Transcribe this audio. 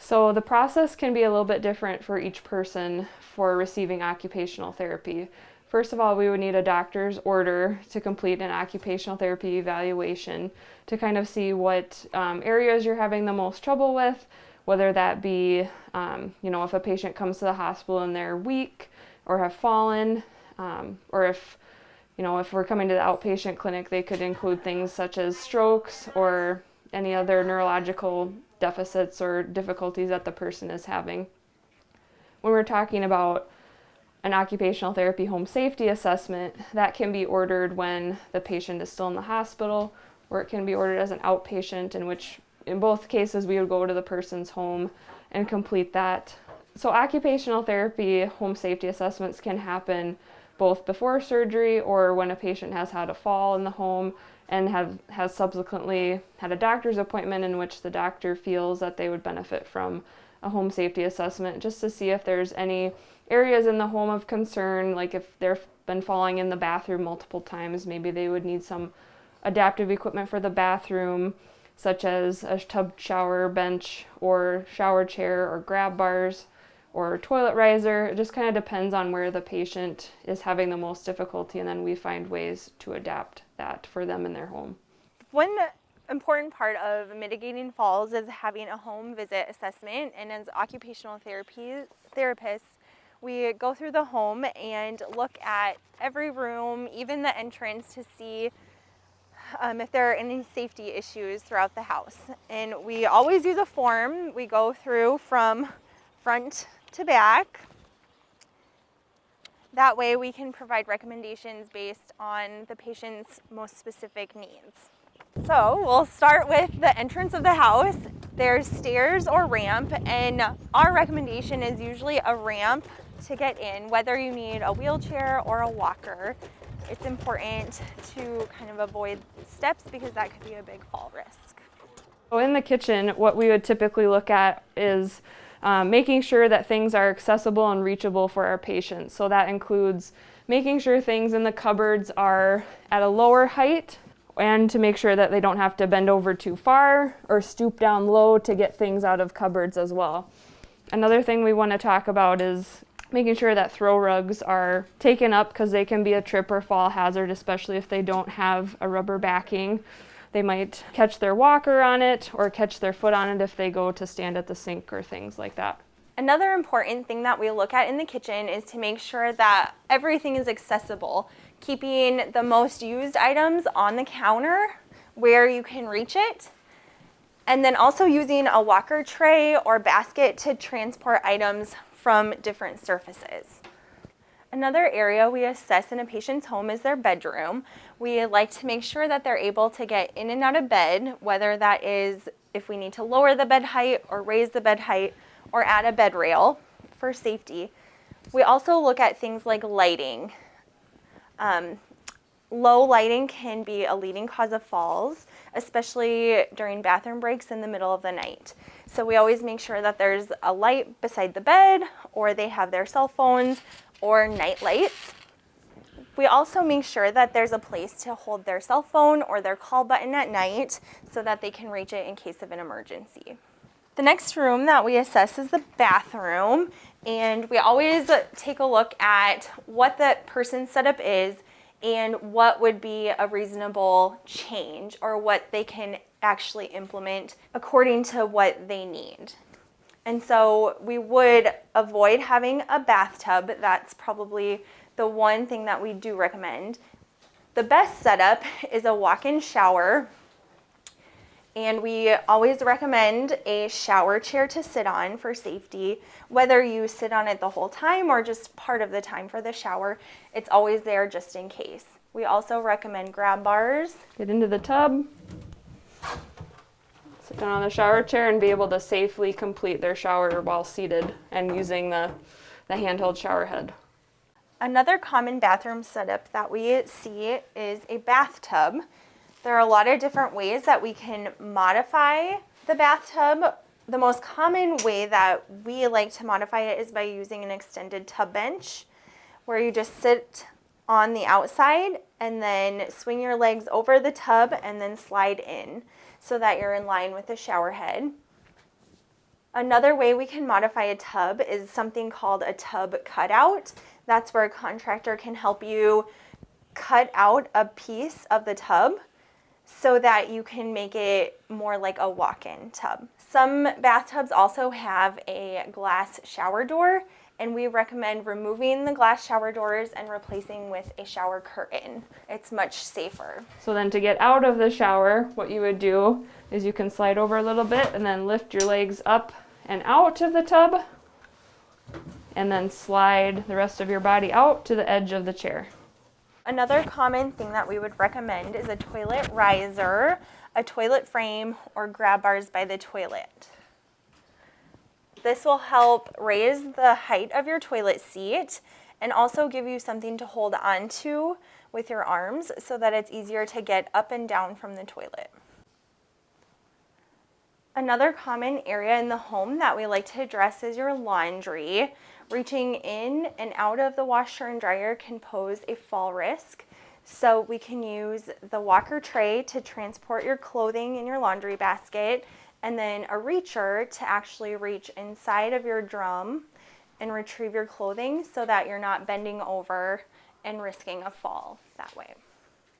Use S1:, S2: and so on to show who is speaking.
S1: So the process can be a little bit different for each person for receiving occupational therapy. First of all, we would need a doctor's order to complete an occupational therapy evaluation to kind of see what areas you're having the most trouble with, whether that be, if a patient comes to the hospital and they're weak or have fallen, or if we're coming to the outpatient clinic, they could include things such as strokes or any other neurological deficits or difficulties that the person is having. When we're talking about an occupational therapy home safety assessment, that can be ordered when the patient is still in the hospital, or it can be ordered as an outpatient, in which in both cases we would go to the person's home and complete that. So occupational therapy home safety assessments can happen both before surgery or when a patient has had a fall in the home and has subsequently had a doctor's appointment in which the doctor feels that they would benefit from a home safety assessment, just to see if there's any areas in the home of concern, like if they've been falling in the bathroom multiple times, maybe they would need some adaptive equipment for the bathroom, such as a tub shower bench or shower chair or grab bars or toilet riser. It just kind of depends on where the patient is having the most difficulty, and then we find ways to adapt that for them in their home.
S2: One important part of mitigating falls is having a home visit assessment, and as occupational therapists, we go through the home and look at every room, even the entrance, to see if there are any safety issues throughout the house. And we always use a form. We go through from front to back. That way we can provide recommendations based on the patient's most specific needs. So we'll start with the entrance of the house. There's stairs or ramp, and our recommendation is usually a ramp to get in, whether you need a wheelchair or a walker. It's important to kind of avoid steps because that could be a big fall risk.
S1: So in the kitchen, what we would typically look at is making sure that things are accessible and reachable for our patients. So that includes making sure things in the cupboards are at a lower height, and to make sure that they don't have to bend over too far or stoop down low to get things out of cupboards as well. Another thing we want to talk about is making sure that throw rugs are taken up, because they can be a trip or fall hazard, especially if they don't have a rubber backing. They might catch their walker on it or catch their foot on it if they go to stand at the sink or things like that.
S2: Another important thing that we look at in the kitchen is to make sure that everything is accessible, keeping the most used items on the counter where you can reach it, and then also using a walker tray or basket to transport items from different surfaces. Another area we assess in a patient's home is their bedroom. We like to make sure that they're able to get in and out of bed, whether that is if we need to lower the bed height or raise the bed height or add a bed rail for safety. We also look at things like lighting. Low lighting can be a leading cause of falls, especially during bathroom breaks in the middle of the night. So we always make sure that there's a light beside the bed, or they have their cell phones or night lights. We also make sure that there's a place to hold their cell phone or their call button at night so that they can reach it in case of an emergency. The next room that we assess is the bathroom, and we always take a look at what the person's setup is and what would be a reasonable change, or what they can actually implement according to what they need. And so we would avoid having a bathtub. That's probably the one thing that we do recommend. The best setup is a walk-in shower, and we always recommend a shower chair to sit on for safety. Whether you sit on it the whole time or just part of the time for the shower, it's always there just in case. We also recommend grab bars.
S1: Get into the tub, sit down on the shower chair, and be able to safely complete their shower while seated and using the handheld shower head.
S2: Another common bathroom setup that we see is a bathtub. There are a lot of different ways that we can modify the bathtub. The most common way that we like to modify it is by using an extended tub bench, where you just sit on the outside and then swing your legs over the tub and then slide in so that you're in line with the shower head. Another way we can modify a tub is something called a tub cutout. That's where a contractor can help you cut out a piece of the tub so that you can make it more like a walk-in tub. Some bathtubs also have a glass shower door, and we recommend removing the glass shower doors and replacing with a shower curtain. It's much safer.
S1: So then to get out of the shower, what you would do is you can slide over a little bit and then lift your legs up and out of the tub, and then slide the rest of your body out to the edge of the chair.
S2: Another common thing that we would recommend is a toilet riser, a toilet frame, or grab bars by the toilet. This will help raise the height of your toilet seat and also give you something to hold on to with your arms so that it's easier to get up and down from the toilet. Another common area in the home that we like to address is your laundry. Reaching in and out of the washer and dryer can pose a fall risk. So we can use the walker tray to transport your clothing in your laundry basket, and then a reacher to actually reach inside of your drum and retrieve your clothing so that you're not bending over and risking a fall that way.